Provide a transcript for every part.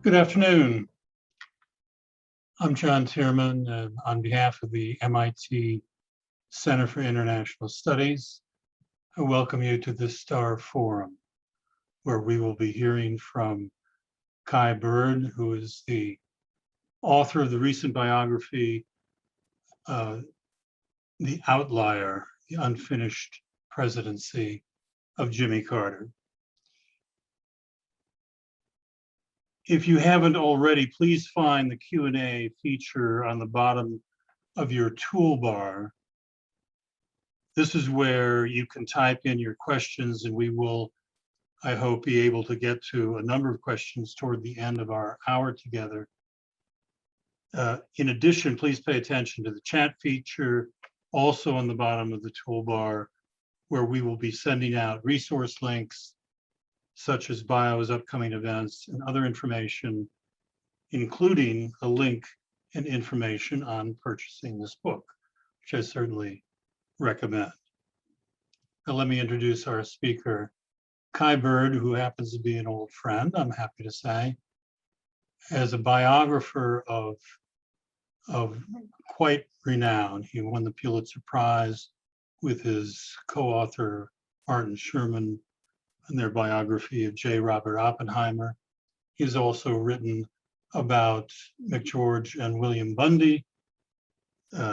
Good afternoon. I'm John Tierman, and on behalf of the MIT Center for International Studies, I welcome you to this Starr Forum, where we will be hearing from Kai Bird, who is the author of the recent biography, The Outlier, the Unfinished Presidency of Jimmy Carter. If you haven't already, please find the Q&A feature on the bottom of your toolbar. This is where you can type in your questions, and we will, I hope, be able to get to a number of questions toward the end of our hour together. In addition, please pay attention to the chat feature, also on the bottom of the toolbar, where we will be sending out resource links, such as bios, upcoming events, and other information, including a link and information on purchasing this book, which I certainly recommend. Now, let me introduce our speaker, Kai Bird, who happens to be an old friend, I'm happy to say. As a biographer of quite renown, he won the Pulitzer Prize with his co-author, Martin Sherman, and their biography of J. Robert Oppenheimer. He's also written about McGeorge and William Bundy,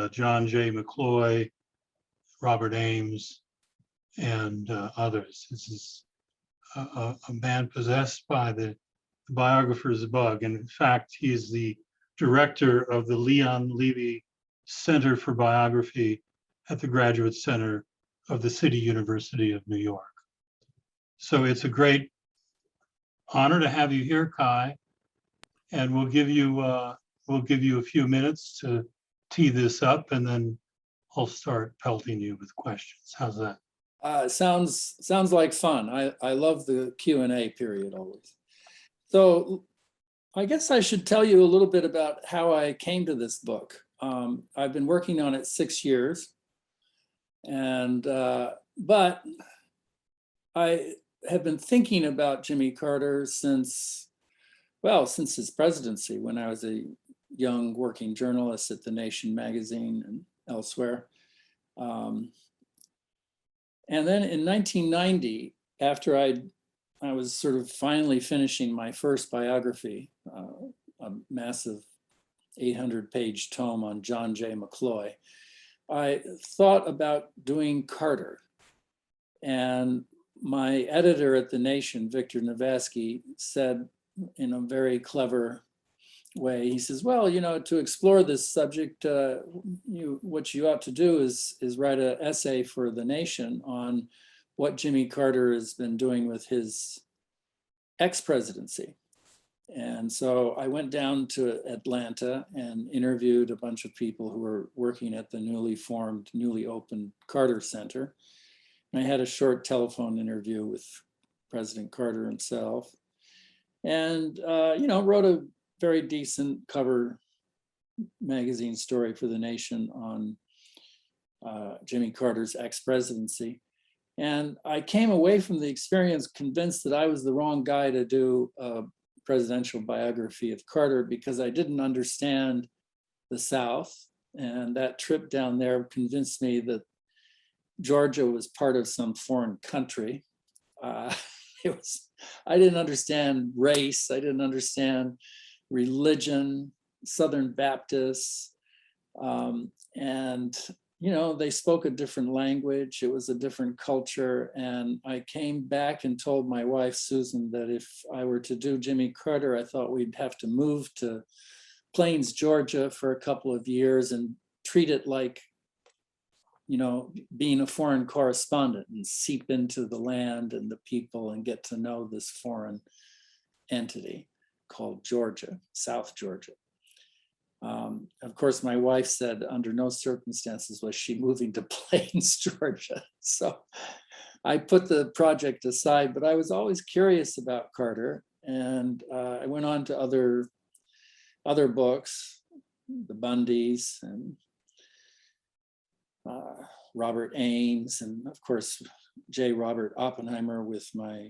John J. McCloy, Robert Ames, and others. This is a man possessed by the biographer's bug. And in fact, he is the director of the Leon Levy Center for Biography at the Graduate Center of the City University of New York. So it's a great honor to have you here, Kai, and we'll give you a few minutes to tee this up, and then I'll start pelting you with questions. How's that? Sounds like fun. I love the Q&A period always. So I guess I should tell you a little bit about how I came to this book. I've been working on it 6 years, and but I have been thinking about Jimmy Carter since his presidency, when I was a young working journalist at The Nation magazine and elsewhere. And then in 1990, after I was sort of finally finishing my first biography, a massive 800-page tome on John J. McCloy, I thought about doing Carter. And my editor at The Nation, Victor Navasky, said in a very clever way, he says, well, to explore this subject, what you ought to do is write an essay for The Nation on what Jimmy Carter has been doing with his ex-presidency. And so I went down to Atlanta and interviewed a bunch of people who were working at the newly opened Carter Center. And I had a short telephone interview with President Carter himself, and wrote a very decent cover magazine story for The Nation on Jimmy Carter's ex-presidency. And I came away from the experience convinced that I was the wrong guy to do a presidential biography of Carter, because I didn't understand the South. And that trip down there convinced me that Georgia was part of some foreign country. I didn't understand race. I didn't understand religion, Southern Baptists. And, they spoke a different language. It was a different culture. And I came back and told my wife, Susan, that if I were to do Jimmy Carter, I thought we'd have to move to Plains, Georgia for a couple of years and treat it like, being a foreign correspondent, and seep into the land and the people and get to know this foreign entity called Georgia, South Georgia. Of course, my wife said under no circumstances was she moving to Plains, Georgia. So I put the project aside, but I was always curious about Carter. And I went on to other books, the Bundys and Robert Ames, and of course, J. Robert Oppenheimer with my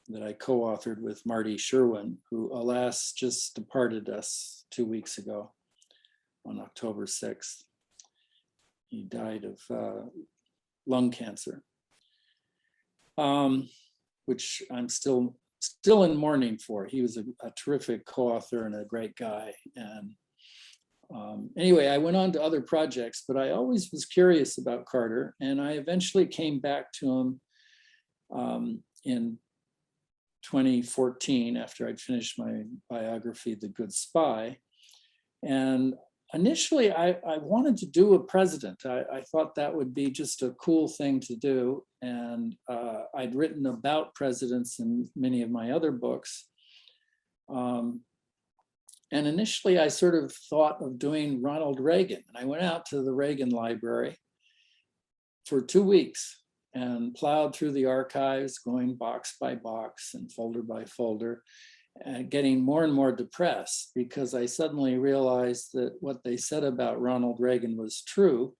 that I co-authored with Marty Sherwin, who alas just departed us 2 weeks ago on October 6th. He died of lung cancer, which I'm still in mourning for. He was a terrific co-author and a great guy. And anyway, I went on to other projects, but I always was curious about Carter, and I eventually came back to him in 2014 after I'd finished my biography, The Good Spy. And initially, I wanted to do a president. I thought that would be just a cool thing to do. And I'd written about presidents in many of my other books. And initially, I sort of thought of doing Ronald Reagan. And I went out to the Reagan Library for 2 weeks and plowed through the archives, going box by box and folder by folder, and getting more and more depressed because I suddenly realized that what they said about Ronald Reagan was true.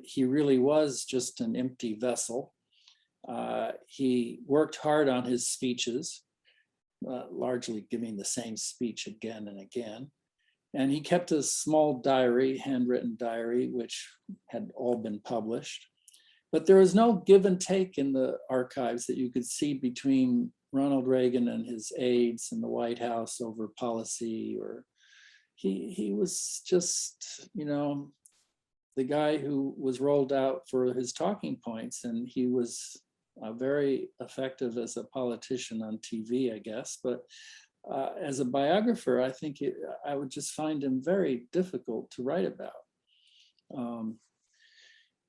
He really was just an empty vessel. He worked hard on his speeches, largely giving the same speech again and again. And he kept a small diary, handwritten diary, which had all been published. But there was no give and take in the archives that you could see between Ronald Reagan and his aides in the White House over policy, or he was just, the guy who was rolled out for his talking points, and he was very effective as a politician on TV, I guess. But as a biographer, I think I would just find him very difficult to write about.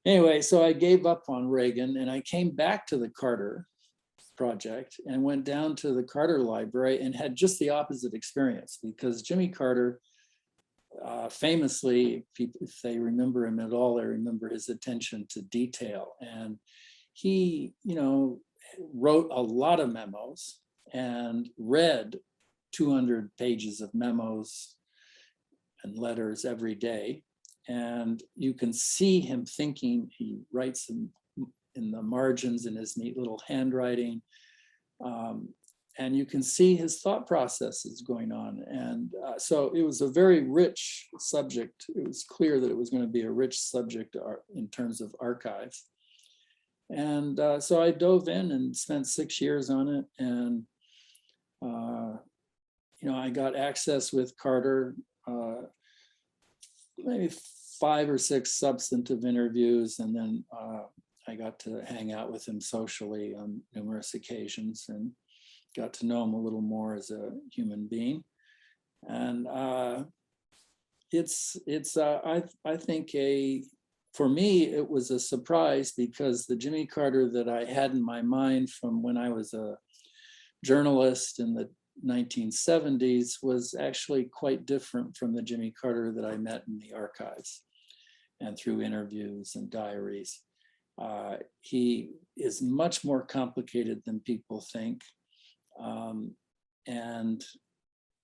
Anyway, so I gave up on Reagan and I came back to the Carter project and went down to the Carter Library and had just the opposite experience, because Jimmy Carter, famously, if they remember him at all, they remember his attention to detail. And he, wrote a lot of memos and read 200 pages of memos and letters every day. And you can see him thinking. He writes them in the margins in his neat little handwriting. And you can see his thought processes going on. And so it was a very rich subject. It was clear that it was going to be a rich subject in terms of archives. And so I dove in and spent 6 years on it. And, I got access with Carter, maybe 5 or 6 substantive interviews. And then I got to hang out with him socially on numerous occasions and got to know him a little more as a human being. And I think for me, it was a surprise, because the Jimmy Carter that I had in my mind from when I was a journalist in the 1970s was actually quite different from the Jimmy Carter that I met in the archives and through interviews and diaries. He is much more complicated than people think. And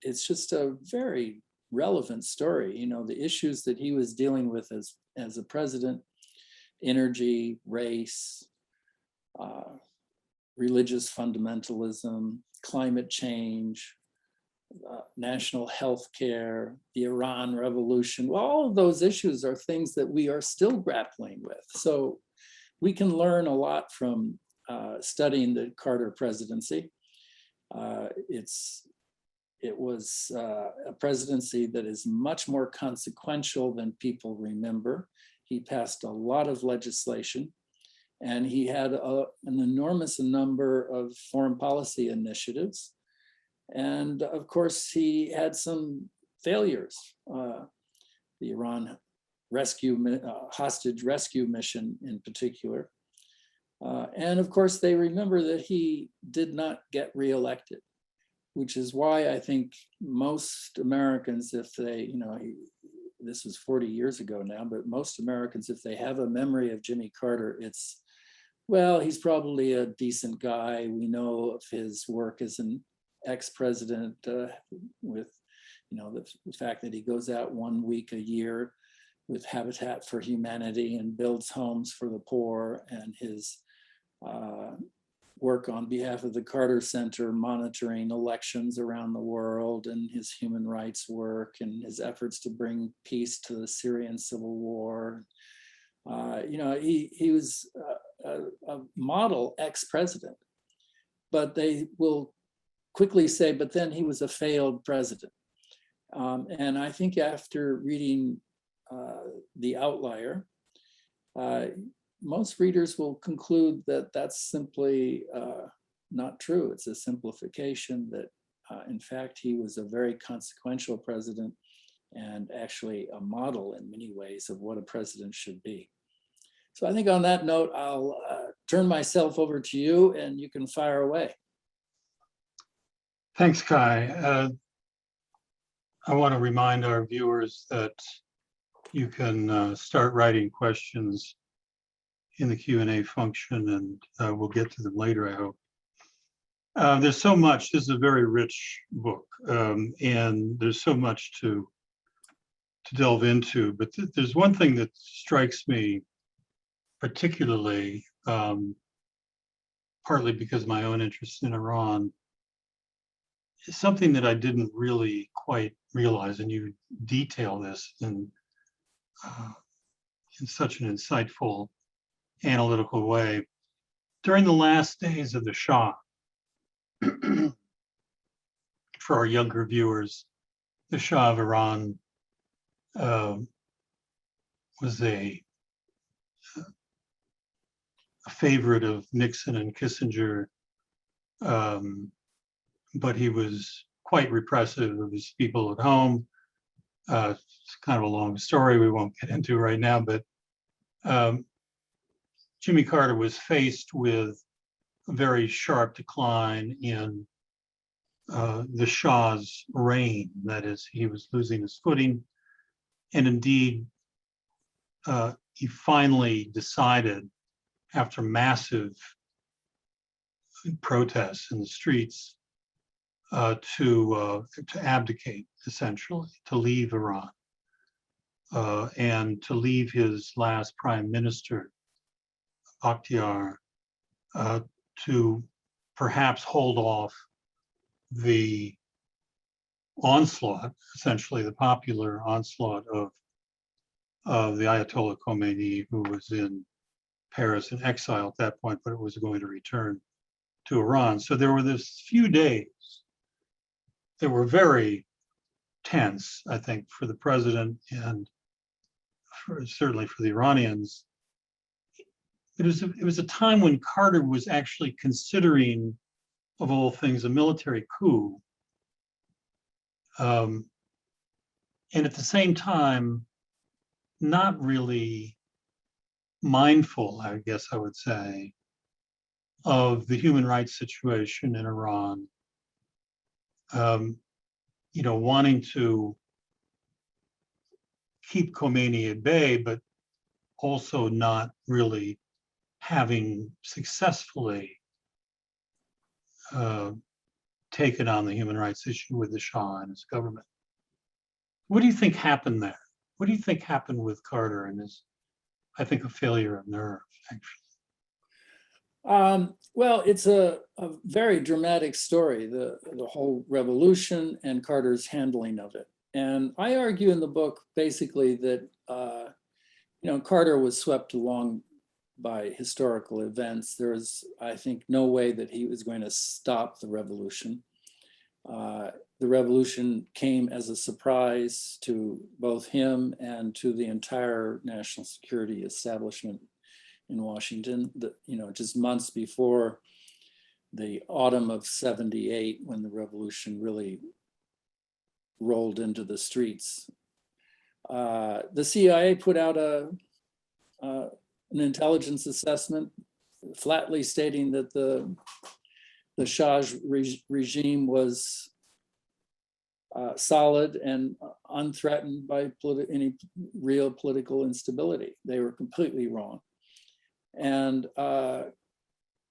it's just a very relevant story. The issues that he was dealing with as a president: energy, race, religious fundamentalism, climate change, national health care, the Iran revolution. Well, all of those issues are things that we are still grappling with. So we can learn a lot from studying the Carter presidency. It was a presidency that is much more consequential than people remember. He passed a lot of legislation, and he had an enormous number of foreign policy initiatives. And of course, he had some failures. The Iran hostage rescue mission in particular. And of course, they remember that he did not get reelected, which is why I think most Americans, if they, this was 40 years ago now, but most Americans, if they have a memory of Jimmy Carter, it's, well, he's probably a decent guy. We know of his work as an ex-president with, the fact that he goes out 1 week a year with Habitat for Humanity and builds homes for the poor, and his work on behalf of the Carter Center, monitoring elections around the world, and his human rights work and his efforts to bring peace to the Syrian civil war. He was a model ex-president, but they will quickly say, but then he was a failed president. And I think after reading The Outlier, most readers will conclude that that's simply not true. It's a simplification that, in fact, he was a very consequential president and actually a model in many ways of what a president should be. So I think on that note, I'll turn myself over to you and you can fire away. Thanks, Kai. I want to remind our viewers that you can start writing questions in the Q&A function, and we'll get to them later, I hope. There's so much. This is a very rich book, and there's so much to delve into. But there's one thing that strikes me particularly, partly because of my own interest in Iran, is something that I didn't really quite realize, and you detail this in such an insightful, analytical way. During the last days of the Shah, for our younger viewers, the Shah of Iran was a favorite of Nixon and Kissinger, but he was quite repressive of his people at home. It's kind of a long story we won't get into right now, but Jimmy Carter was faced with a very sharp decline in the Shah's reign. That is, he was losing his footing. And indeed, he finally decided, after massive protests in the streets, to abdicate, essentially, to leave Iran, and to leave his last prime minister, Bakhtiar, to perhaps hold off the onslaught, essentially the popular onslaught of the Ayatollah Khomeini, who was in Paris in exile at that point, but it was going to return to Iran. So there were this few days that were very tense, I think, for the president and certainly for the Iranians. It was a time when Carter was actually considering, of all things, a military coup. And at the same time, not really mindful, I guess I would say, of the human rights situation in Iran. Wanting to keep Khomeini at bay, but also not really having successfully taken on the human rights issue with the Shah and his government. What do you think happened there? What do you think happened with Carter and his, I think, a failure of nerve, actually? Well, it's a very dramatic story, the whole revolution and Carter's handling of it. And I argue in the book, basically, that Carter was swept along by historical events. There was, I think, no way that he was going to stop the revolution. The revolution came as a surprise to both him and to the entire national security establishment in Washington, just months before the autumn of '78, when the revolution really rolled into the streets. The CIA put out an intelligence assessment flatly stating that the Shah's regime was solid and unthreatened by any real political instability. They were completely wrong. And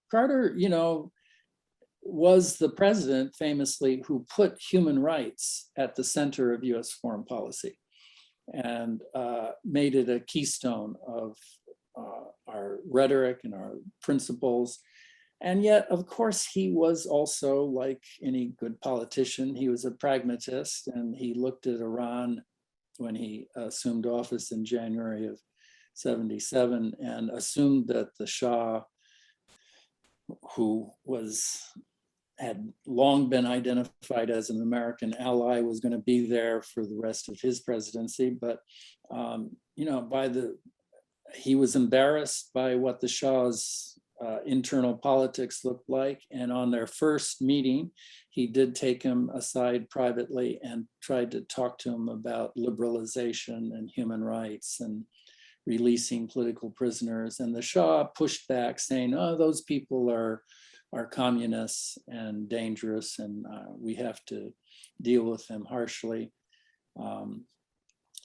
Carter, was the president, famously, who put human rights at the center of US foreign policy and made it a keystone of our rhetoric and our principles. And yet, of course, he was also, like any good politician, he was a pragmatist, and he looked at Iran when he assumed office in January of 77 and assumed that the Shah, who had long been identified as an American ally, was going to be there for the rest of his presidency. But he was embarrassed by what the Shah's internal politics looked like. And on their first meeting, he did take him aside privately and tried to talk to him about liberalization and human rights and releasing political prisoners. And the Shah pushed back, saying, "Oh, those people are communists and dangerous, and we have to deal with them harshly."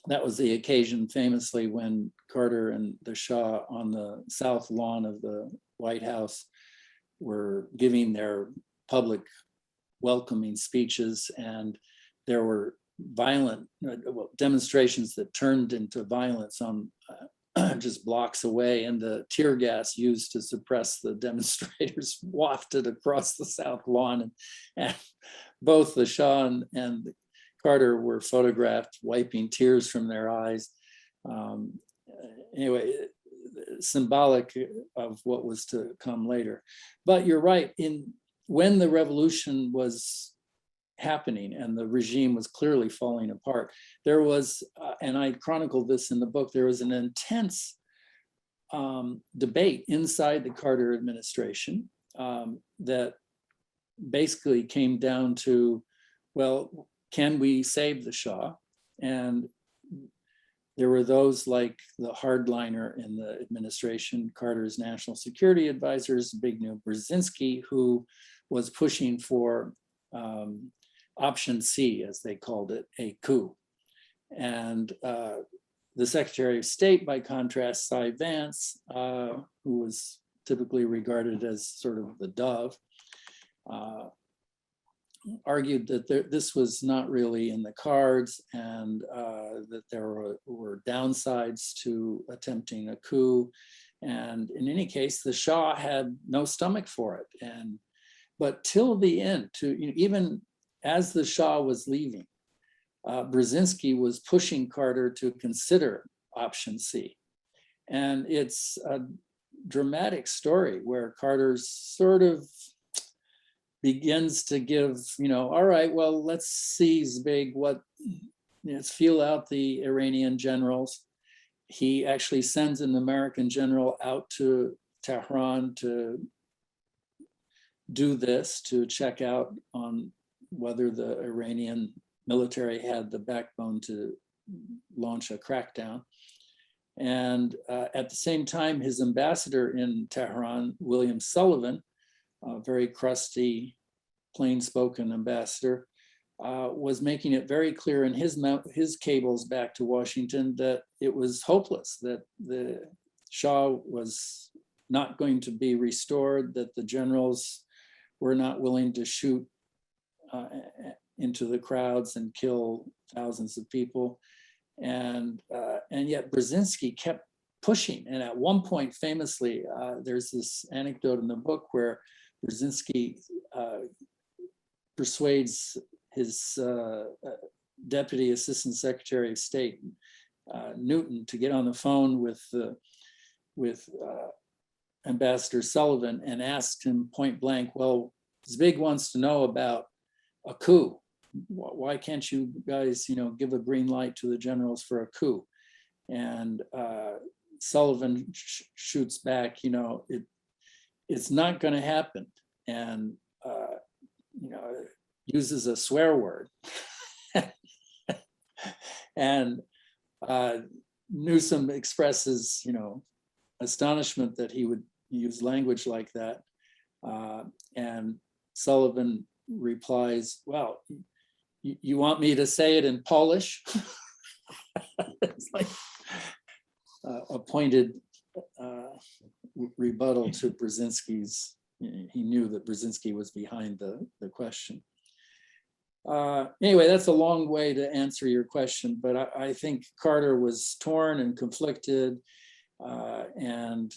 That was the occasion, famously, when Carter and the Shah on the south lawn of the White House were giving their public welcoming speeches, and there were violent demonstrations that turned into violence on just blocks away, and the tear gas used to suppress the demonstrators wafted across the south lawn, and both the Shah and Carter were photographed wiping tears from their eyes. Anyway, symbolic of what was to come later. But you're right, when the revolution was happening and the regime was clearly falling apart, there was, and I chronicled this in the book, there was an intense debate inside the Carter administration that basically came down to, well, can we save the Shah? And there were those like the hardliner in the administration, Carter's national security advisors, Zbigniew Brzezinski, who was pushing for option C, as they called it, a coup. And the Secretary of State, by contrast, Cy Vance, who was typically regarded as sort of the dove, argued that this was not really in the cards, and that there were downsides to attempting a coup. And in any case, the Shah had no stomach for it. But till the end, even as the Shah was leaving, Brzezinski was pushing Carter to consider option C. And it's a dramatic story where Carter's sort of begins to give, all right, well, let's see, Zbig, let's feel out the Iranian generals. He actually sends an American general out to Tehran to do this, to check out on whether the Iranian military had the backbone to launch a crackdown. And at the same time, his ambassador in Tehran, William Sullivan, a very crusty, plain-spoken ambassador, was making it very clear in his cables back to Washington that it was hopeless, that the Shah was not going to be restored, that the generals were not willing to shoot into the crowds and kill thousands of people. And yet Brzezinski kept pushing. And at one point, famously, there's this anecdote in the book where Brzezinski persuades his Deputy Assistant Secretary of State, Newton, to get on the phone with Ambassador Sullivan and asked him point blank, well, Zbig wants to know about a coup. Why can't you guys, give a green light to the generals for a coup? And Sullivan shoots back, it's not going to happen. And, uses a swear word. And Newsom expresses, astonishment that he would use language like that. And Sullivan replies, well, you want me to say it in Polish? It's like a pointed rebuttal to Brzezinski's. He knew that Brzezinski was behind the question. Anyway, that's a long way to answer your question, but I think Carter was torn and conflicted, and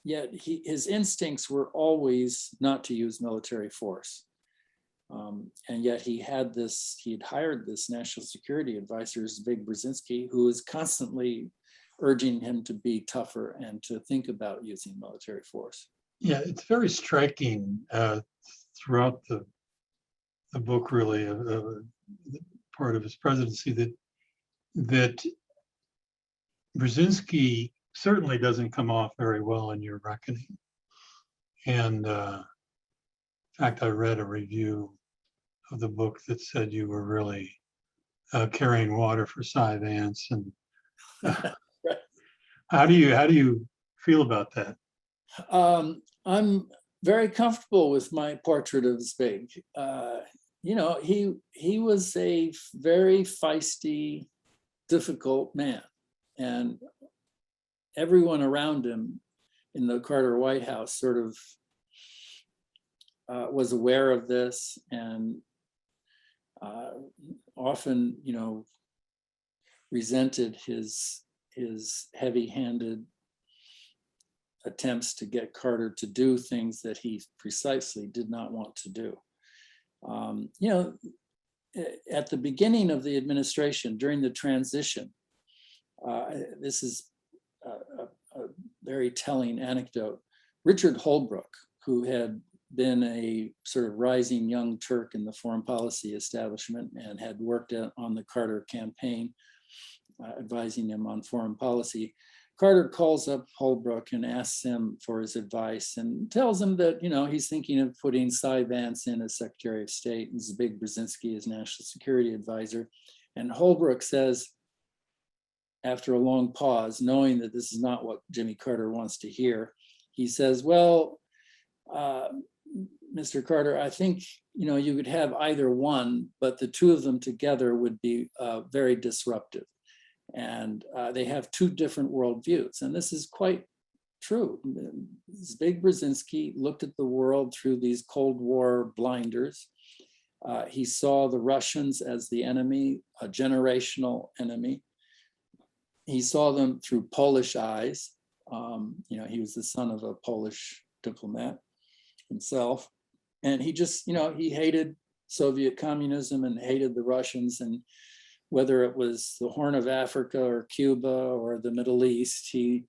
yet his instincts were always not to use military force. And yet he had hired this national security advisor, Zbig Brzezinski, who was constantly urging him to be tougher and to think about using military force. Yeah, it's very striking throughout the book, really, part of his presidency, that Brzezinski certainly doesn't come off very well in Your Reckoning. And in fact, I read a review of the book that said you were really carrying water for Cy Vance. And Right. how do you feel about that? I'm very comfortable with my portrait of Zbig. He was a very feisty, difficult man, and everyone around him in the Carter White House sort of was aware of this, and often, resented his heavy-handed attempts to get Carter to do things that he precisely did not want to do. At the beginning of the administration, during the transition, this is a very telling anecdote. Richard Holbrooke, who had been a sort of rising young Turk in the foreign policy establishment and had worked on the Carter campaign, advising him on foreign policy, Carter calls up Holbrooke and asks him for his advice and tells him that, he's thinking of putting Cy Vance in as Secretary of State and Zbig Brzezinski as National Security Advisor. And Holbrooke says, after a long pause, knowing that this is not what Jimmy Carter wants to hear, he says, well, Mr. Carter, I think, you could have either one, but the two of them together would be very disruptive. And they have two different worldviews. And this is quite true. Zbig Brzezinski looked at the world through these Cold War blinders. He saw the Russians as the enemy, a generational enemy. He saw them through Polish eyes. He was the son of a Polish diplomat himself. And he just, he hated Soviet communism and hated the Russians. And whether it was the Horn of Africa or Cuba or the Middle East, he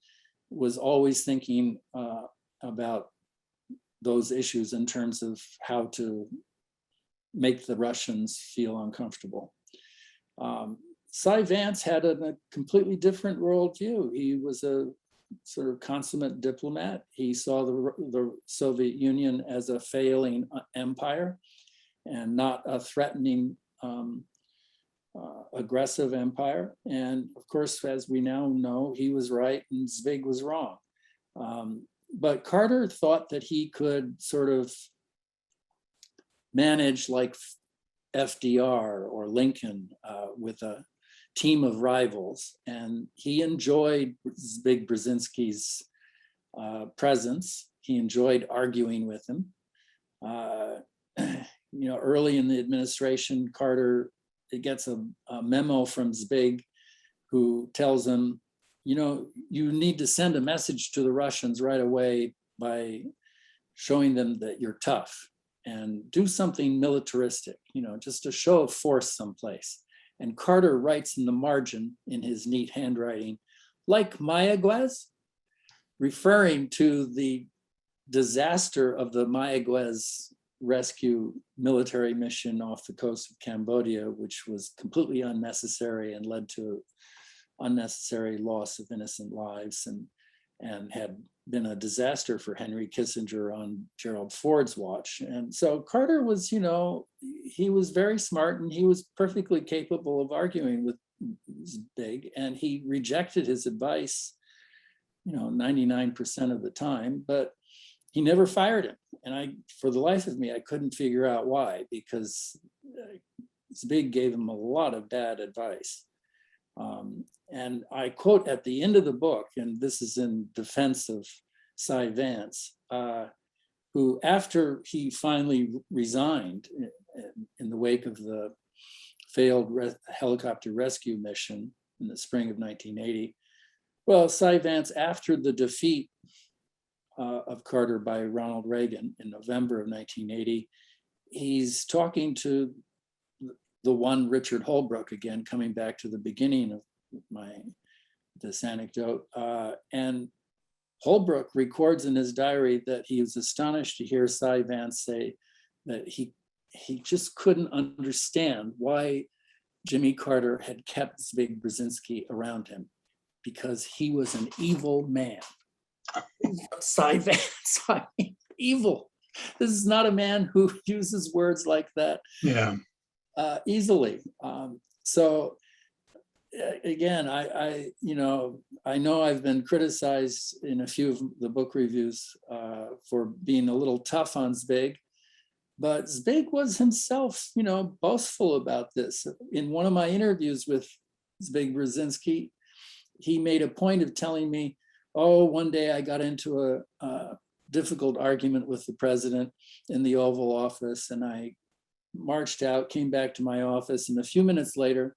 was always thinking about those issues in terms of how to make the Russians feel uncomfortable. Cy Vance had a completely different worldview. He was a sort of consummate diplomat. He saw the Soviet Union as a failing empire and not a threatening aggressive empire. And of course, as we now know, he was right and Zbig was wrong. But Carter thought that he could sort of manage like FDR or Lincoln with a team of rivals. And he enjoyed Zbig Brzezinski's presence. He enjoyed arguing with him. Early in the administration, Carter gets a memo from Zbig who tells him, you need to send a message to the Russians right away by showing them that you're tough and do something militaristic, just a show of force someplace. And Carter writes in the margin in his neat handwriting, like Mayaguez, referring to the disaster of the Mayaguez rescue military mission off the coast of Cambodia, which was completely unnecessary and led to unnecessary loss of innocent lives and had been a disaster for Henry Kissinger on Gerald Ford's watch. And so Carter was, he was very smart and he was perfectly capable of arguing with Zbig, and he rejected his advice, 99% of the time, but he never fired him. And for the life of me, I couldn't figure out why, because Zbig gave him a lot of bad advice. And I quote at the end of the book, and this is in defense of Cy Vance, who after he finally resigned in the wake of the failed helicopter rescue mission in the spring of 1980, well, Cy Vance, after the defeat of Carter by Ronald Reagan in November of 1980. He's talking to the one Richard Holbrooke, again, coming back to the beginning of this anecdote. And Holbrooke records in his diary that he was astonished to hear Cy Vance say that he just couldn't understand why Jimmy Carter had kept Zbig Brzezinski around him, because he was an evil man. Cy Vance, I mean, evil. This is not a man who uses words like that easily. So again, I know I've been criticized in a few of the book reviews for being a little tough on Zbig, but Zbig was himself, boastful about this. In one of my interviews with Zbig Brzezinski, he made a point of telling me, oh, one day I got into a difficult argument with the president in the Oval Office, and I marched out, came back to my office, and a few minutes later,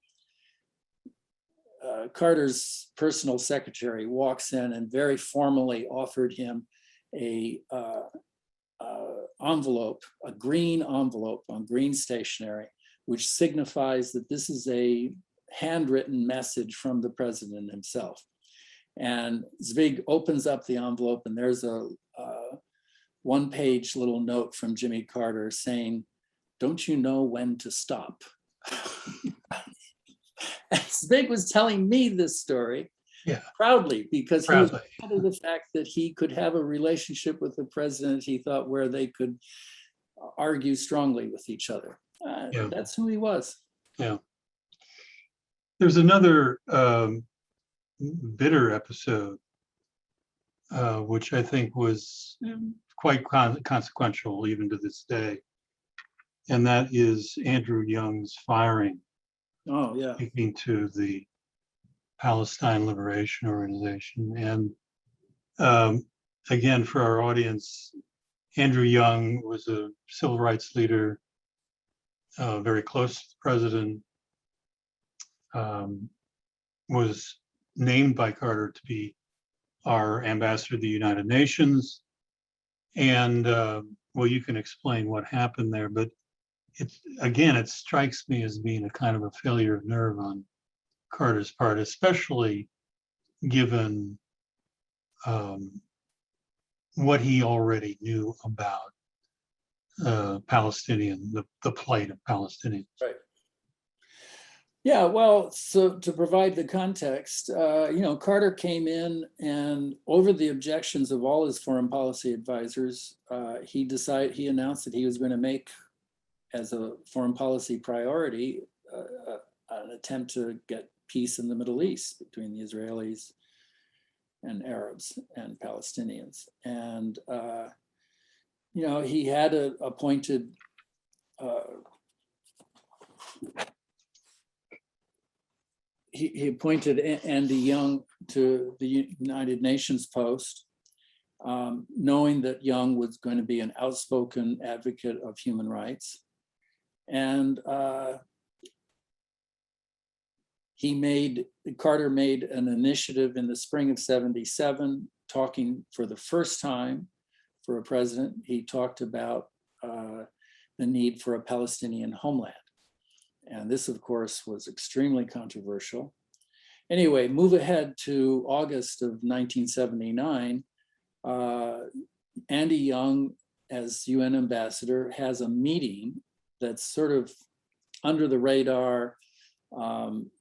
Carter's personal secretary walks in and very formally offered him a envelope, a green envelope on green stationery, which signifies that this is a handwritten message from the president himself. And Zbig opens up the envelope, and there's a one-page little note from Jimmy Carter saying, "Don't you know when to stop?" And Zbig was telling me this story proudly, because he was proud of the fact that he could have a relationship with the president, he thought, where they could argue strongly with each other. That's who he was. Yeah. There's another bitter episode, which I think was quite consequential even to this day. And that is Andrew Young's firing. Oh, yeah. Speaking to the Palestine Liberation Organization. And again, for our audience, Andrew Young was a civil rights leader, very close to the president, was named by Carter to be our ambassador to the United Nations. And well, you can explain what happened there, but it strikes me as being a kind of a failure of nerve on Carter's part, especially given what he already knew about the plight of Palestinians. Right. Yeah, well, so to provide the context, Carter came in, and over the objections of all his foreign policy advisors, he announced that he was going to make, as a foreign policy priority, an attempt to get peace in the Middle East between the Israelis and Arabs and Palestinians. And, he had appointed he appointed Andy Young to the United Nations post, knowing that Young was going to be an outspoken advocate of human rights. And Carter made an initiative in the spring of '77, talking for the first time for a president. He talked about the need for a Palestinian homeland. And this, of course, was extremely controversial. Anyway, move ahead to August of 1979. Andy Young, as UN ambassador, has a meeting that's sort of under the radar.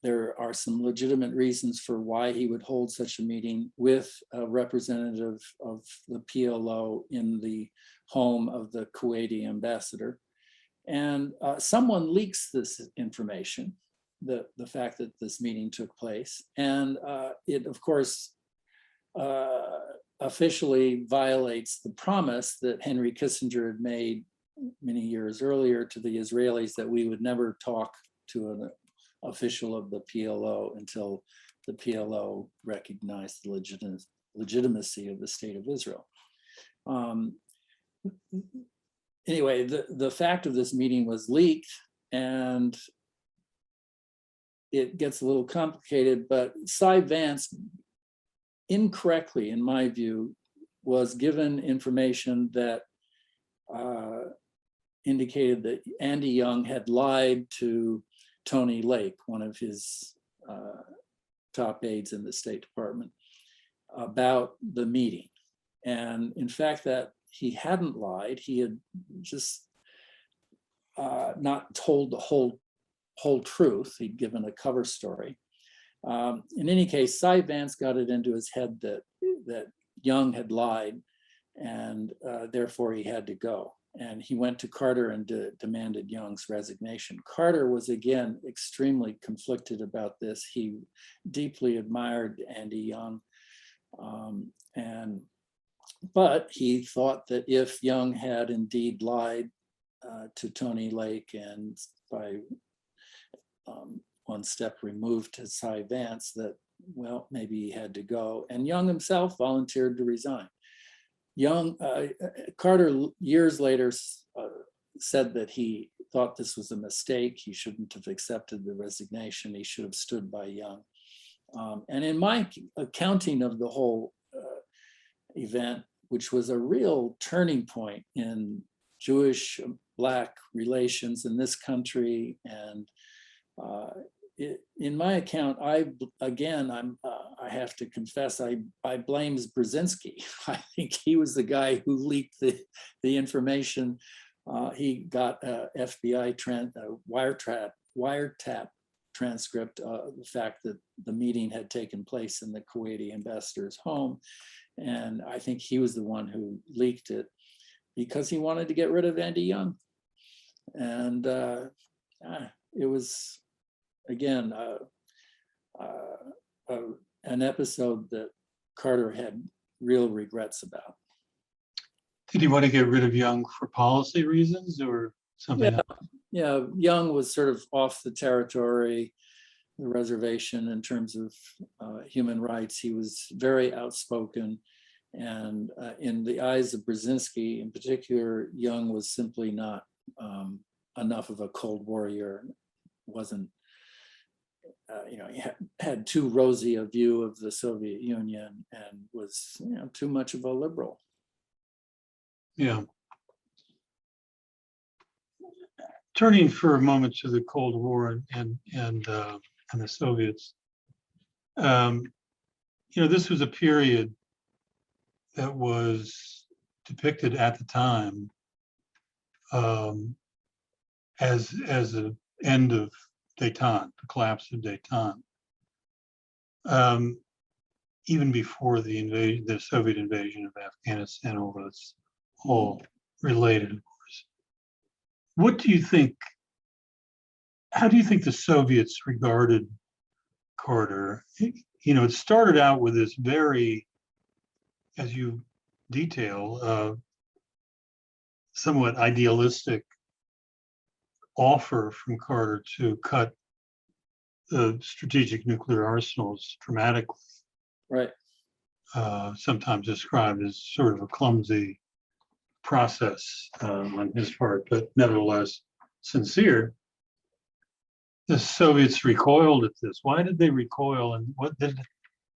There are some legitimate reasons for why he would hold such a meeting with a representative of the PLO in the home of the Kuwaiti ambassador. And someone leaks this information, the fact that this meeting took place. And it, of course, officially violates the promise that Henry Kissinger had made many years earlier to the Israelis, that we would never talk to an official of the PLO until the PLO recognized the legitimacy of the state of Israel. Anyway, the fact of this meeting was leaked, and it gets a little complicated, but Cy Vance incorrectly, in my view, was given information that indicated that Andy Young had lied to Tony Lake, one of his top aides in the State Department, about the meeting. And in fact, that he hadn't lied. He had just not told the whole truth. He'd given a cover story. In any case, Cy Vance got it into his head that Young had lied, and therefore he had to go. And he went to Carter and demanded Young's resignation. Carter was, again, extremely conflicted about this. He deeply admired Andy Young. But he thought that if Young had indeed lied to Tony Lake and by one step removed to Cy Vance, that, well, maybe he had to go. And Young himself volunteered to resign. Carter years later said that he thought this was a mistake. He shouldn't have accepted the resignation. He should have stood by Young. And in my accounting of the whole event, which was a real turning point in Jewish-Black relations in this country, and in my account, I have to confess, I blame Brzezinski. I think he was the guy who leaked the information. He got a FBI wiretap transcript of the fact that the meeting had taken place in the Kuwaiti ambassador's home. And I think he was the one who leaked it because he wanted to get rid of Andy Young. And it was, again, an episode that Carter had real regrets about. Did he want to get rid of Young for policy reasons or something else? Yeah, Young was sort of off the territory, the reservation in terms of human rights. He was very outspoken. And in the eyes of Brzezinski in particular, Young was simply not enough of a Cold Warrior. Wasn't, he had too rosy a view of the Soviet Union and was, too much of a liberal. Yeah. Turning for a moment to the Cold War and the Soviets, this was a period that was depicted at the time as an end of détente, the collapse of détente. Even before the Soviet invasion of Afghanistan, although it's all related, of course. What do you think? How do you think the Soviets regarded Carter? It started out with this very, as you detail, somewhat idealistic offer from Carter to cut the strategic nuclear arsenals dramatically. Right. Sometimes described as sort of a clumsy process on his part, but nevertheless sincere. The Soviets recoiled at this. Why did they recoil, and what did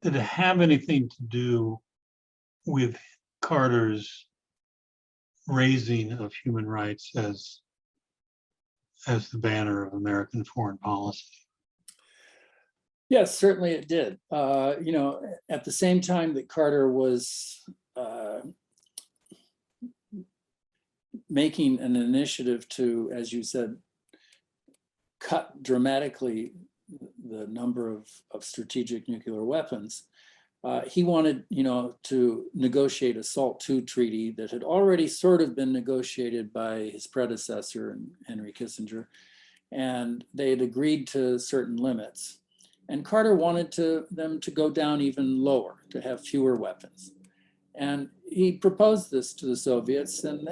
it have anything to do with Carter's raising of human rights as the banner of American foreign policy? Yes, certainly it did. At the same time that Carter was making an initiative to, as you said, cut dramatically the number of strategic nuclear weapons, he wanted, to negotiate a SALT II treaty that had already sort of been negotiated by his predecessor, Henry Kissinger, and they had agreed to certain limits. And Carter wanted them to go down even lower, to have fewer weapons. And he proposed this to the Soviets, and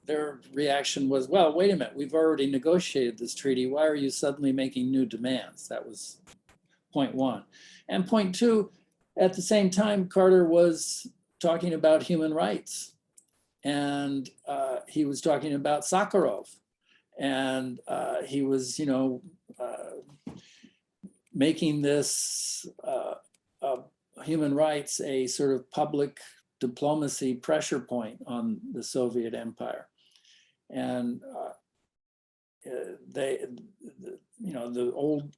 their reaction was, well, wait a minute, we've already negotiated this treaty. Why are you suddenly making new demands? That was point one. And point two, at the same time, Carter was talking about human rights. And he was talking about Sakharov. And he was, making this human rights a sort of public diplomacy pressure point on the Soviet Empire. And they, the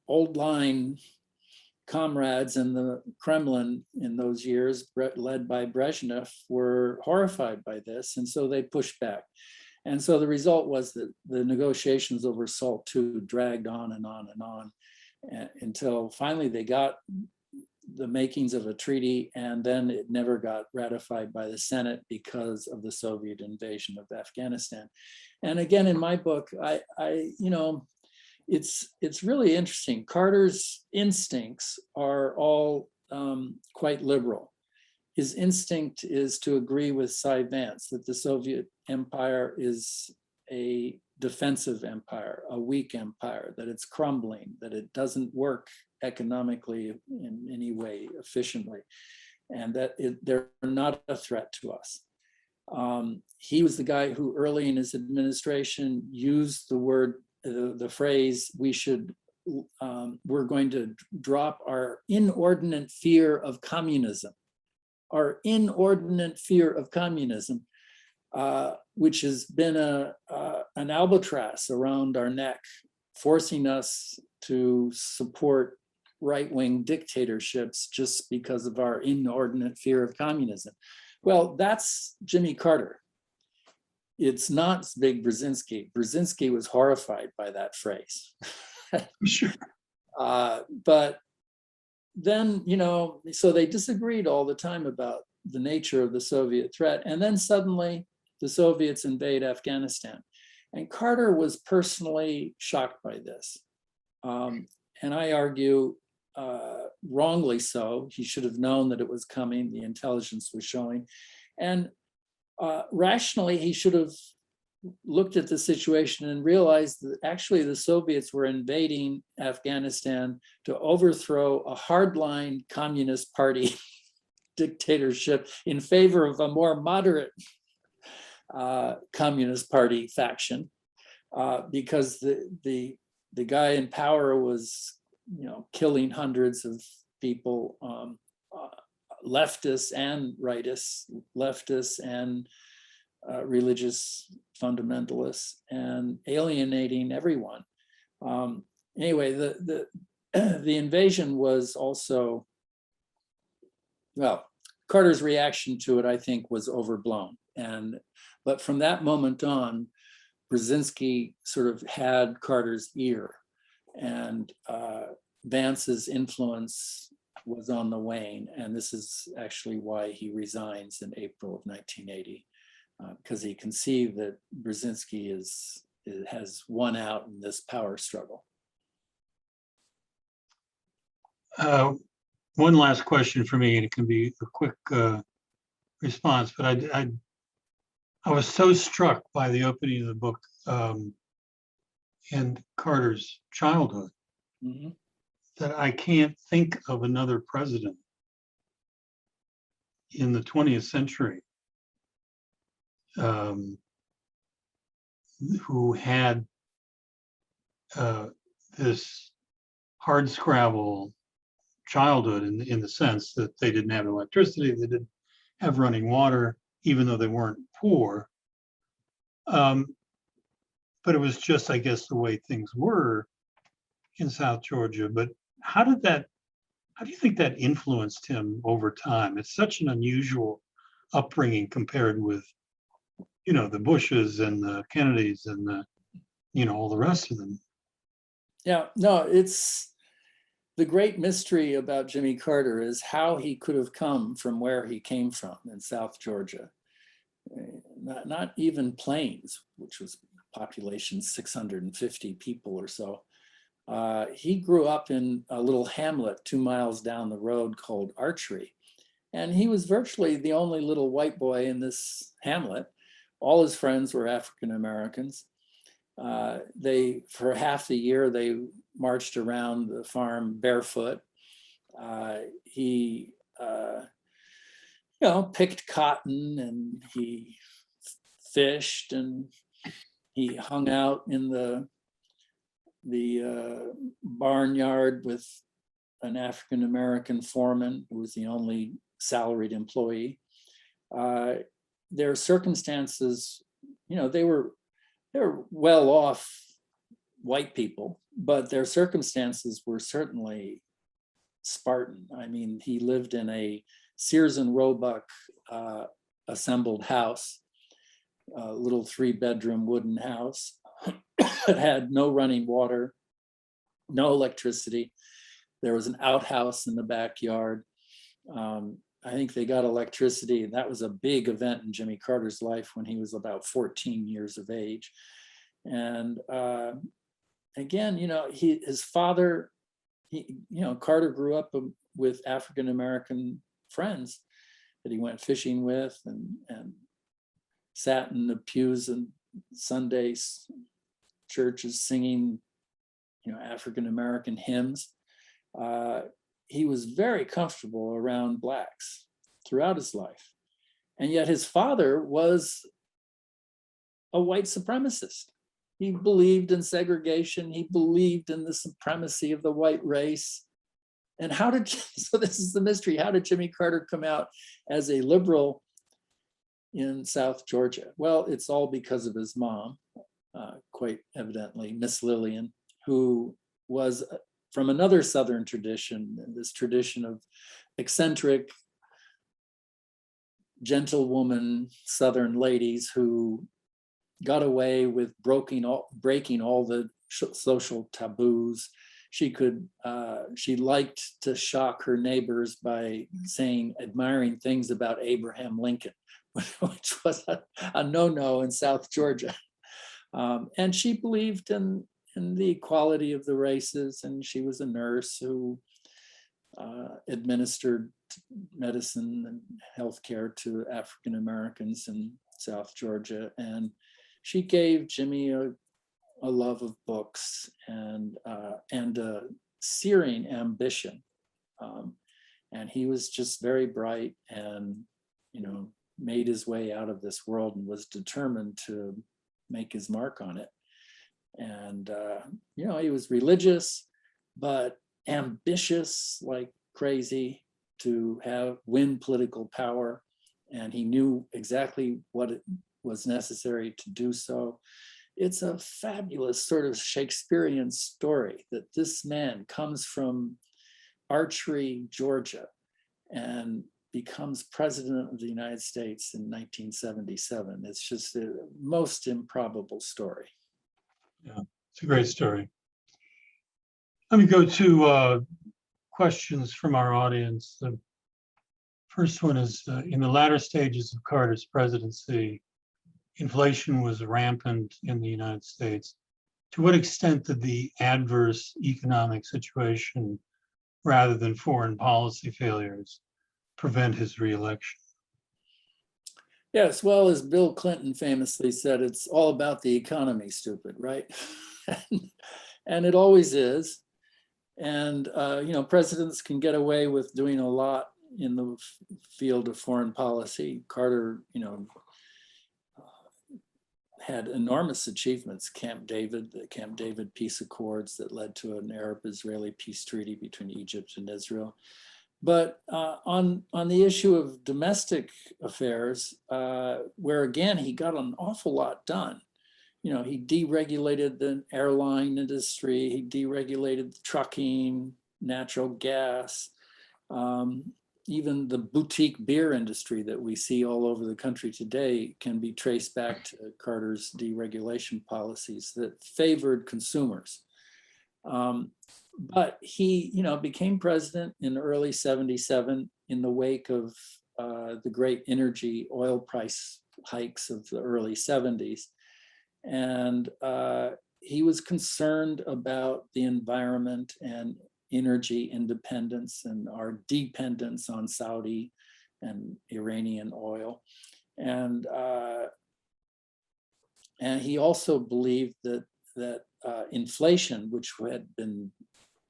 old line comrades in the Kremlin in those years, led by Brezhnev, were horrified by this, and so they pushed back. And so the result was that the negotiations over SALT II dragged on and on and on until finally they got the makings of a treaty, and then it never got ratified by the Senate because of the Soviet invasion of Afghanistan. And again, in my book, it's really interesting. Carter's instincts are all quite liberal. His instinct is to agree with Cy Vance that the Soviet empire is a defensive empire, a weak empire, that it's crumbling, that it doesn't work economically in any way efficiently, and that they're not a threat to us. He was the guy who early in his administration used the phrase, we're going to drop our inordinate fear of communism. Our inordinate fear of communism, which has been an albatross around our neck, forcing us to support right-wing dictatorships just because of our inordinate fear of communism. Well, that's Jimmy Carter. It's not Zbig Brzezinski. Brzezinski was horrified by that phrase. Sure. But then, so they disagreed all the time about the nature of the Soviet threat. And then suddenly the Soviets invade Afghanistan. And Carter was personally shocked by this. And I argue, wrongly so. He should have known that it was coming. The intelligence was showing. And rationally, he should have looked at the situation and realized that actually the Soviets were invading Afghanistan to overthrow a hardline Communist Party dictatorship in favor of a more moderate Communist Party faction, because the guy in power was, killing hundreds of people, leftists and rightists, leftists and religious fundamentalists, and alienating everyone. Anyway, the invasion was also, well, Carter's reaction to it, I think, was overblown. But from that moment on, Brzezinski sort of had Carter's ear, and Vance's influence was on the wane. And this is actually why he resigns in April of 1980, because he conceived that Brzezinski has won out in this power struggle. One last question for me, and it can be a quick response, but I was so struck by the opening of the book and Carter's childhood that I can't think of another president in the 20th century who had this hardscrabble childhood in the sense that they didn't have electricity, they didn't have running water, even though they weren't poor. But it was just, I guess, the way things were in South Georgia. But how do you think that influenced him over time? It's such an unusual upbringing compared with, the Bushes and the Kennedys and all the rest of them. Yeah, no, it's the great mystery about Jimmy Carter is how he could have come from where he came from in South Georgia. Not even Plains, which was population 650 people or so. He grew up in a little hamlet 2 miles down the road called Archery. And he was virtually the only little white boy in this hamlet. All his friends were African Americans. For half the year, they marched around the farm barefoot. He picked cotton, and he fished, and he hung out in the barnyard with an African-American foreman who was the only salaried employee. Their circumstances, they were well-off white people, but their circumstances were certainly Spartan. I mean, he lived in a Sears and Roebuck assembled house, a little 3-bedroom wooden house. It had no running water, no electricity. There was an outhouse in the backyard. I think they got electricity, and that was a big event in Jimmy Carter's life when he was about 14 years of age. And again, his father, Carter grew up with African-American friends that he went fishing with and sat in the pews in Sunday churches singing, African-American hymns. He was very comfortable around Blacks throughout his life. And yet his father was a white supremacist. He believed in segregation. He believed in the supremacy of the white race. And so this is the mystery, how did Jimmy Carter come out as a liberal in South Georgia? Well, it's all because of his mom, quite evidently, Miss Lillian, who was from another Southern tradition, this tradition of eccentric, gentlewoman Southern ladies who got away with breaking all the social taboos. She liked to shock her neighbors by saying admiring things about Abraham Lincoln, which was a no-no in South Georgia. And she believed in the equality of the races, and she was a nurse who administered medicine and healthcare to African Americans in South Georgia. And she gave Jimmy a love of books and a searing ambition. And he was just very bright and, made his way out of this world and was determined to make his mark on it. And, he was religious, but ambitious like crazy to win political power. And he knew exactly what it was necessary to do so. It's a fabulous sort of Shakespearean story that this man comes from Archery, Georgia, and becomes president of the United States in 1977. It's just the most improbable story. Yeah, it's a great story. Let me go to questions from our audience. The first one is, in the latter stages of Carter's presidency, inflation was rampant in the United States. To what extent did the adverse economic situation, rather than foreign policy failures, prevent his reelection? Yes, well, as Bill Clinton famously said, it's all about the economy, stupid, right? And it always is. And, presidents can get away with doing a lot in the field of foreign policy. Carter, had enormous achievements. The Camp David peace accords that led to an Arab-Israeli peace treaty between Egypt and Israel. But on the issue of domestic affairs, where again, he got an awful lot done. He deregulated the airline industry, he deregulated the trucking, natural gas, even the boutique beer industry that we see all over the country today can be traced back to Carter's deregulation policies that favored consumers. But he, became president in early '77 in the wake of the great energy oil price hikes of the early '70s. And he was concerned about the environment and energy independence and our dependence on Saudi and Iranian oil. And he also believed that inflation, which had been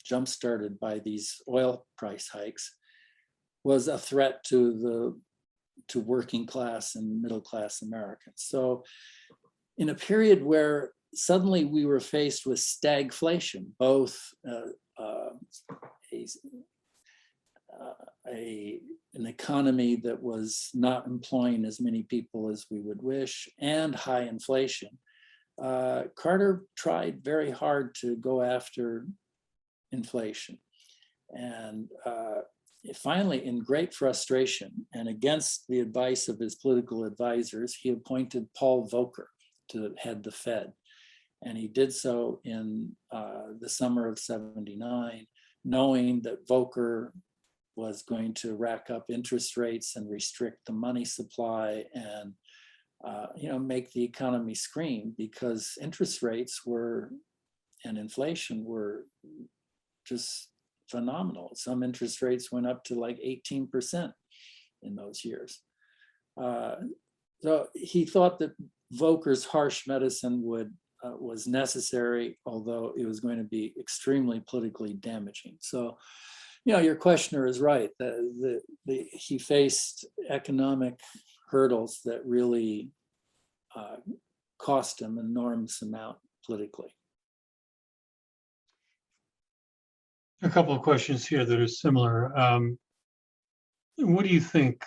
jump-started by these oil price hikes, was a threat to working class and middle class Americans. So in a period where suddenly we were faced with stagflation, both a an economy that was not employing as many people as we would wish, and high inflation, Carter tried very hard to go after inflation. And finally, in great frustration and against the advice of his political advisors, he appointed Paul Volcker to head the Fed. And he did so in the summer of '79, knowing that Volcker was going to rack up interest rates and restrict the money supply and make the economy scream, because interest rates were and inflation were just phenomenal. Some interest rates went up to like 18% in those years. So he thought that Volcker's harsh medicine was necessary, although it was going to be extremely politically damaging. So, your questioner is right. He faced economic hurdles that really cost him an enormous amount politically. A couple of questions here that are similar. What do you think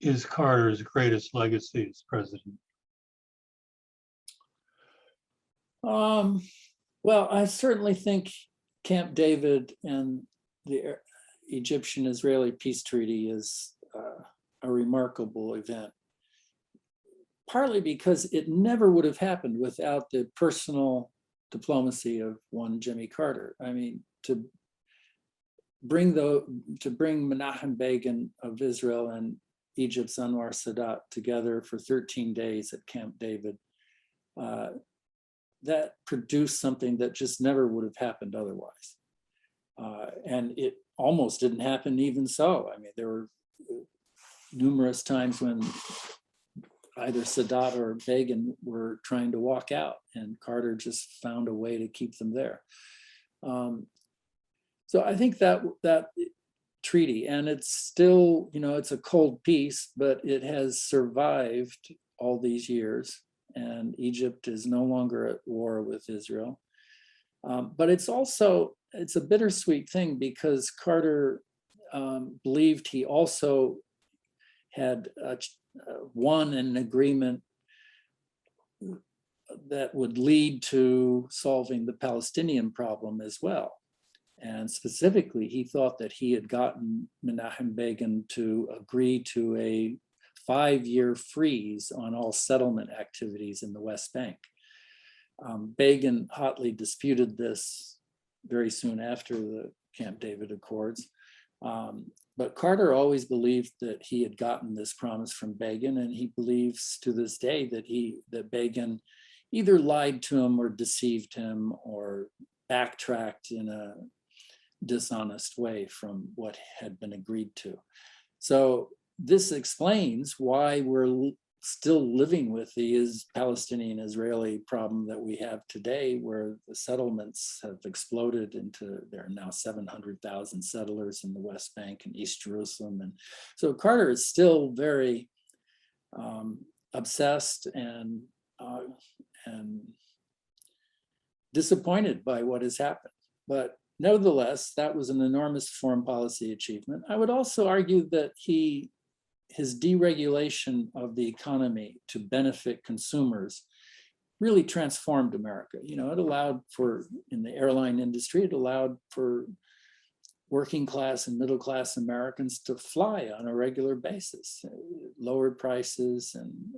is Carter's greatest legacy as president? Well, I certainly think Camp David and the Egyptian-Israeli peace treaty is a remarkable event, partly because it never would have happened without the personal diplomacy of one Jimmy Carter. I mean, to bring Menachem Begin of Israel and Egypt's Anwar Sadat together for 13 days at Camp David, that produced something that just never would have happened otherwise. And it almost didn't happen even so. I mean, there were numerous times when either Sadat or Begin were trying to walk out, and Carter just found a way to keep them there. So I think that treaty, and it's still, it's a cold peace, but it has survived all these years, and Egypt is no longer at war with Israel. But it's a bittersweet thing, because Carter believed he also had won an agreement that would lead to solving the Palestinian problem as well. And specifically, he thought that he had gotten Menachem Begin to agree to a 5-year freeze on all settlement activities in the West Bank. Begin hotly disputed this very soon after the Camp David Accords. But Carter always believed that he had gotten this promise from Begin, and he believes to this day that Begin either lied to him or deceived him or backtracked in a dishonest way from what had been agreed to. So this explains why we're still living with the Palestinian-Israeli problem that we have today, where the settlements have exploded into, there are now 700,000 settlers in the West Bank and East Jerusalem. And so Carter is still very obsessed and disappointed by what has happened. But nevertheless, that was an enormous foreign policy achievement. I would also argue that his deregulation of the economy to benefit consumers really transformed America. It allowed for, in the airline industry, it allowed for working class and middle class Americans to fly on a regular basis. It lowered prices and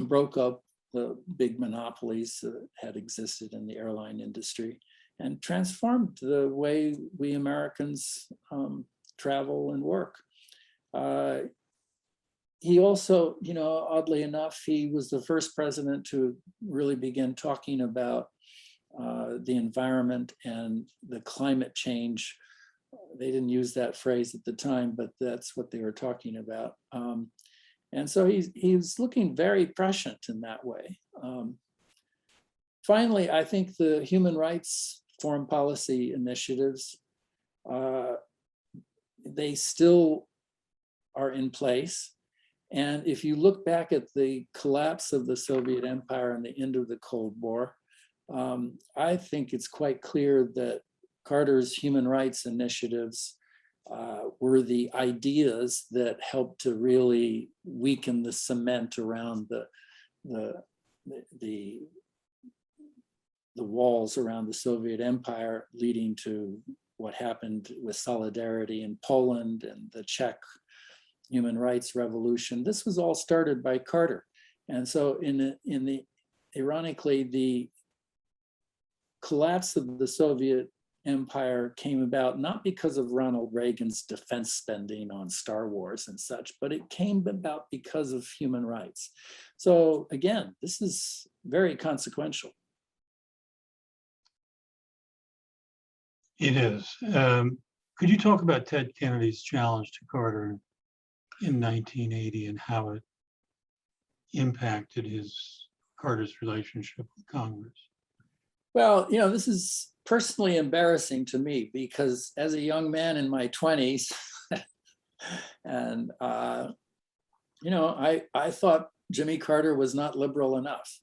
broke up the big monopolies that had existed in the airline industry, and transformed the way we Americans travel and work. He also, oddly enough, he was the first president to really begin talking about the environment and the climate change. They didn't use that phrase at the time, but that's what they were talking about. And so he's looking very prescient in that way. Finally, I think the human rights foreign policy initiatives, they still are in place. And if you look back at the collapse of the Soviet Empire and the end of the Cold War, I think it's quite clear that Carter's human rights initiatives were the ideas that helped to really weaken the cement around the walls around the Soviet Empire, leading to what happened with solidarity in Poland and the Czech human rights revolution. This was all started by Carter. And so ironically, the collapse of the Soviet Empire came about not because of Ronald Reagan's defense spending on Star Wars and such, but it came about because of human rights. So again, this is very consequential. It is. Could you talk about Ted Kennedy's challenge to Carter in 1980 and how it impacted Carter's relationship with Congress? Well, this is personally embarrassing to me because as a young man in my 20s, and I thought Jimmy Carter was not liberal enough.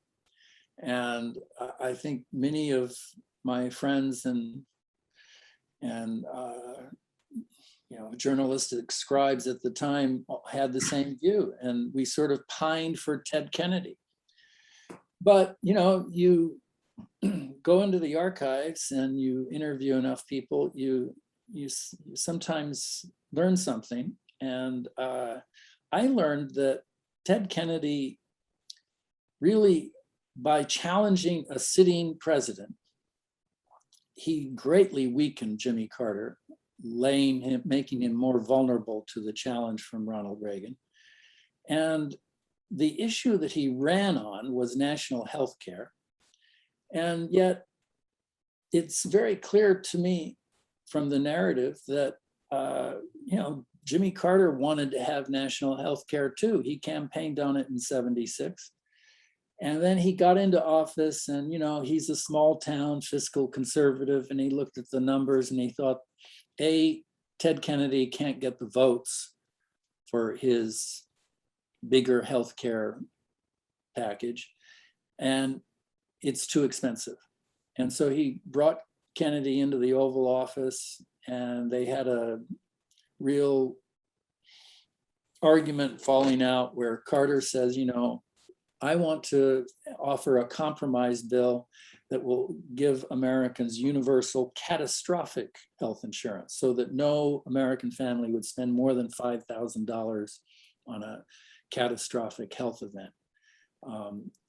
And I think many of my friends and journalistic scribes at the time had the same view, and we sort of pined for Ted Kennedy. But you go into the archives and you interview enough people, you sometimes learn something. And I learned that Ted Kennedy really, by challenging a sitting president, he greatly weakened Jimmy Carter, making him more vulnerable to the challenge from Ronald Reagan. And the issue that he ran on was national health care. And yet it's very clear to me from the narrative that, Jimmy Carter wanted to have national health care too. He campaigned on it in '76. And then he got into office and, he's a small town fiscal conservative, and he looked at the numbers and he thought, Ted Kennedy can't get the votes for his bigger healthcare package, and it's too expensive. And so he brought Kennedy into the Oval Office, and they had a real argument falling out where Carter says, I want to offer a compromise bill that will give Americans universal catastrophic health insurance so that no American family would spend more than $5,000 on a catastrophic health event.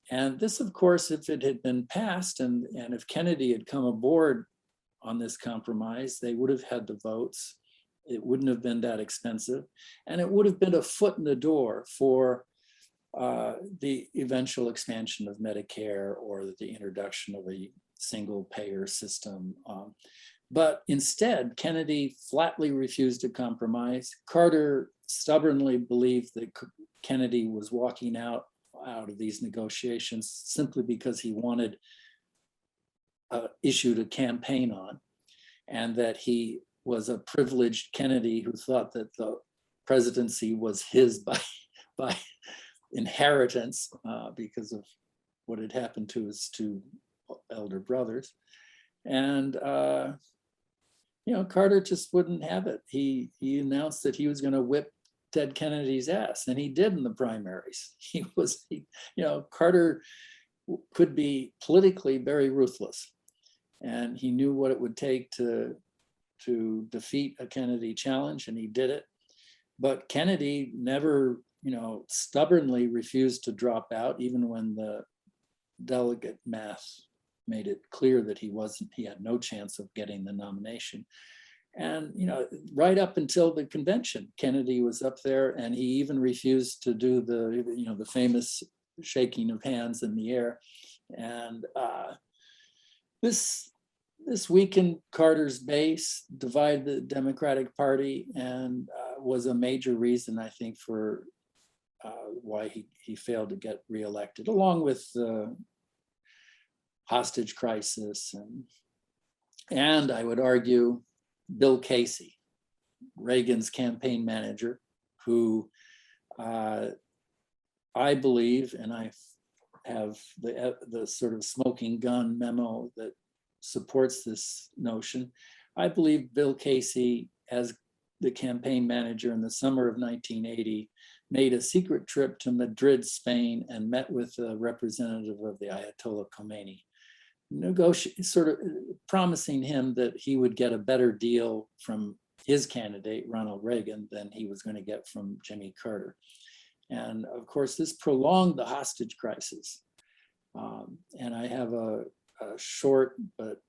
And this, of course, if it had been passed and if Kennedy had come aboard on this compromise, they would have had the votes. It wouldn't have been that expensive. And it would have been a foot in the door for the eventual expansion of Medicare or the introduction of a single payer system. But instead, Kennedy flatly refused to compromise. Carter stubbornly believed that Kennedy was walking out of these negotiations simply because he wanted an issue to campaign on, and that he was a privileged Kennedy who thought that the presidency was his by inheritance because of what had happened to his two elder brothers. And Carter just wouldn't have it. He announced that he was going to whip Ted Kennedy's ass, and he did in the primaries. Carter could be politically very ruthless, and he knew what it would take to defeat a Kennedy challenge, and he did it. But Kennedy never stubbornly refused to drop out, even when the delegate math made it clear that he had no chance of getting the nomination. And, right up until the convention, Kennedy was up there, and he even refused to do the famous shaking of hands in the air. And this weakened Carter's base, divided the Democratic Party, and was a major reason, I think, for why he failed to get reelected, along with the hostage crisis and I would argue Bill Casey, Reagan's campaign manager, who I believe, and I have the sort of smoking gun memo that supports this notion, I believe Bill Casey, as the campaign manager in the summer of 1980, made a secret trip to Madrid, Spain, and met with a representative of the Ayatollah Khomeini, sort of promising him that he would get a better deal from his candidate, Ronald Reagan, than he was going to get from Jimmy Carter. And of course, this prolonged the hostage crisis. And I have a short, but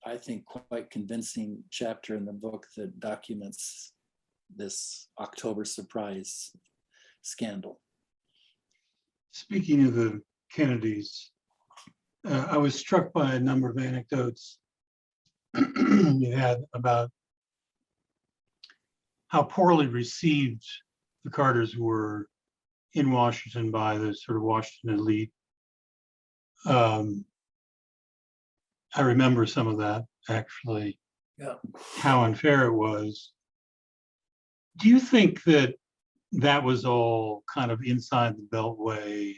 I think quite convincing chapter in the book that documents this October surprise scandal. Speaking of the Kennedys, I was struck by a number of anecdotes you had about how poorly received the Carters were in Washington by the sort of Washington elite. I remember some of that, actually, how unfair it was. Do you think that that was all kind of inside the Beltway,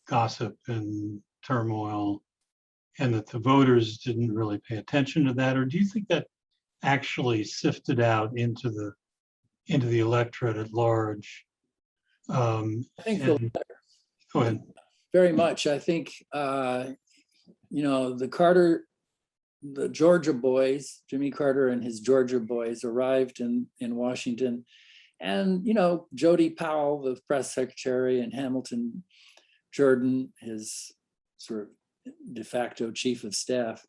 gossip and turmoil, and that the voters didn't really pay attention to that? Or do you think that actually sifted out into the electorate at large? I think go ahead. Very much. I think, the Georgia boys, Jimmy Carter and his Georgia boys, arrived in Washington. And, Jody Powell, the press secretary, and Hamilton Jordan, his sort of de facto chief of staff,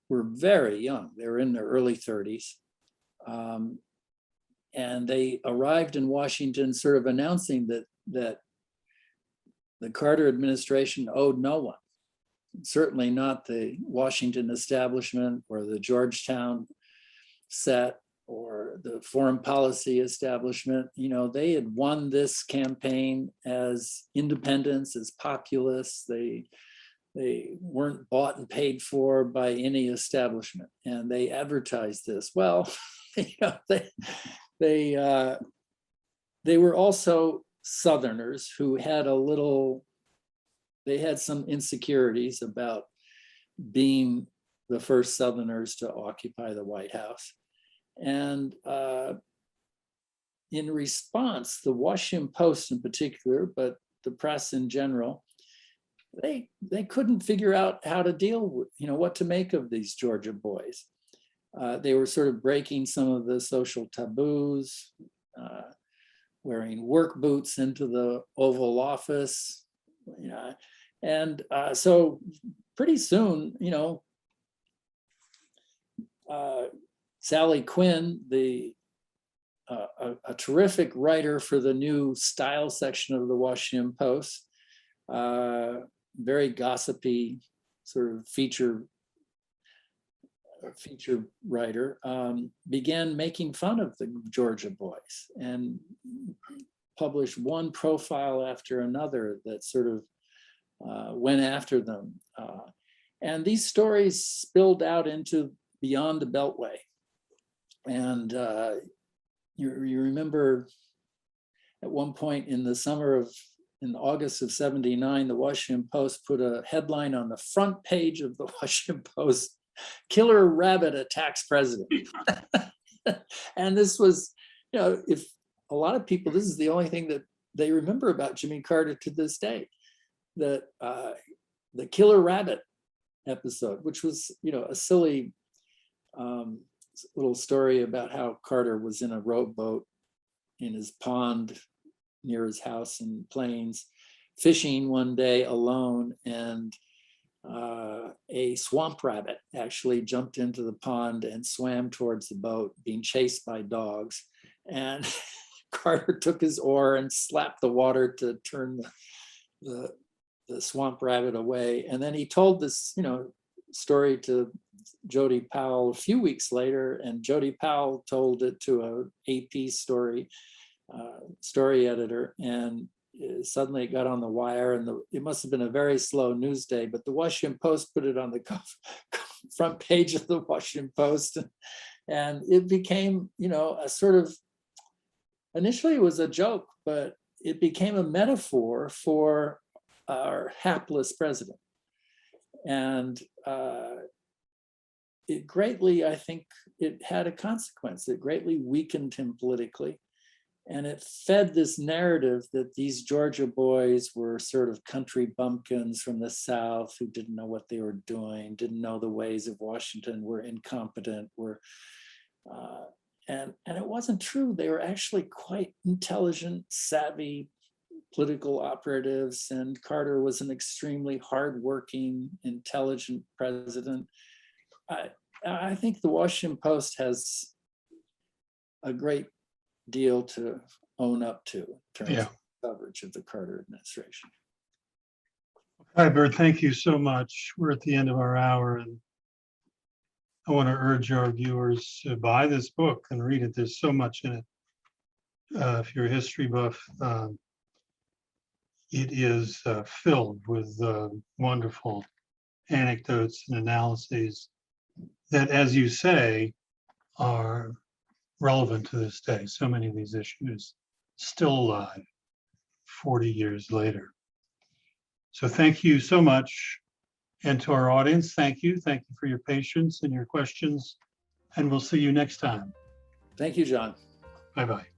were very young. They were in their early 30s. And they arrived in Washington sort of announcing that the Carter administration owed no one, certainly not the Washington establishment or the Georgetown set or the foreign policy establishment. They had won this campaign as independents, as populists. They weren't bought and paid for by any establishment, and they advertised this. Well, they were also Southerners who had some insecurities about being the first Southerners to occupy the White House. And in response, the Washington Post in particular, but the press in general, they couldn't figure out how to deal with, what to make of these Georgia boys. They were sort of breaking some of the social taboos, wearing work boots into the Oval Office, and so pretty soon, Sally Quinn, a terrific writer for the new style section of the Washington Post, very gossipy sort of feature writer, began making fun of the Georgia boys and published one profile after another that sort of went after them. And these stories spilled out into beyond the Beltway. And you remember at one point in August of '79, the Washington Post put a headline on the front page of the Washington Post: "Killer rabbit attacks president." And this was, if a lot of people, this is the only thing that they remember about Jimmy Carter to this day, that the killer rabbit episode, which was, a silly little story about how Carter was in a rowboat in his pond near his house in Plains, fishing one day alone, and a swamp rabbit actually jumped into the pond and swam towards the boat, being chased by dogs. And Carter took his oar and slapped the water to turn the swamp rabbit away. And then he told this, story to Jody Powell a few weeks later, and Jody Powell told it to a AP story editor, and suddenly it got on the wire, and it must have been a very slow news day, but the Washington Post put it on the front page of the Washington Post, and it became, a sort of, initially it was a joke, but it became a metaphor for our hapless president. And it greatly, I think, it had a consequence. It greatly weakened him politically. And it fed this narrative that these Georgia boys were sort of country bumpkins from the South who didn't know what they were doing, didn't know the ways of Washington, were incompetent, and it wasn't true. They were actually quite intelligent, savvy political operatives, and Carter was an extremely hardworking, intelligent president. I think the Washington Post has a great deal to own up to in terms of coverage of the Carter administration. Hi, Bert, thank you so much. We're at the end of our hour, and I want to urge our viewers to buy this book and read it. There's so much in it. If you're a history buff, it is filled with wonderful anecdotes and analyses that, as you say, are relevant to this day. So many of these issues still alive 40 years later. So thank you so much. And to our audience, thank you. Thank you for your patience and your questions. And we'll see you next time. Thank you, John. Bye-bye.